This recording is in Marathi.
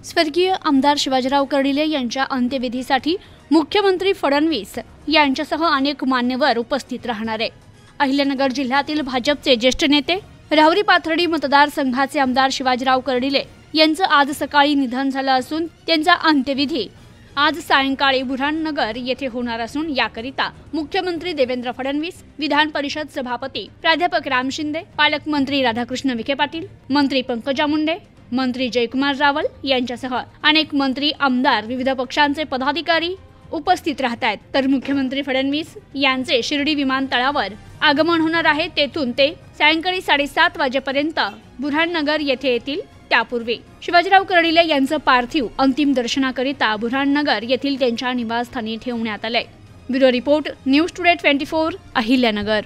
स्वर्गीय आमदार शिवाजीराव कर्डिले यांच्या अंत्यविधीसाठी मुख्यमंत्री फडणवीस यांच्यासह अनेक मान्यवर उपस्थित राहणार आहे। अहिल्यानगर जिल्ह्यातील भाजपचे ज्येष्ठ नेते राहुरी पाथर्डी मतदारसंघाचे आमदार शिवाजीराव कर्डिले यांचं आज सकाळी निधन झालं असून त्यांचा अंत्यविधी आज सायंकाळी बुऱ्हाणनगर येथे होणार असून याकरिता मुख्यमंत्री देवेंद्र फडणवीस, विधान परिषद सभापती प्राध्यापक राम शिंदे, पालकमंत्री राधाकृष्ण विखे पाटील, मंत्री पंकजा मुंडे, मंत्री जयकुमार रावल यांच्यासह अनेक मंत्री, आमदार, विविध पक्षांचे पदाधिकारी उपस्थित राहत आहेत। तर मुख्यमंत्री फडणवीस यांचे शिर्डी विमानतळावर आगमन होणार आहे। तेथून ते सायंकाळी 7:30 वाजेपर्यंत बुऱ्हाणनगर येथे येतील। त्यापूर्वी शिवाजीराव कर्डिले यांचं पार्थिव अंतिम दर्शनाकरिता बुऱ्हाणनगर येथील त्यांच्या निवासस्थानी ठेवण्यात आले। Bureau report, news today 24, Ahilyanagar.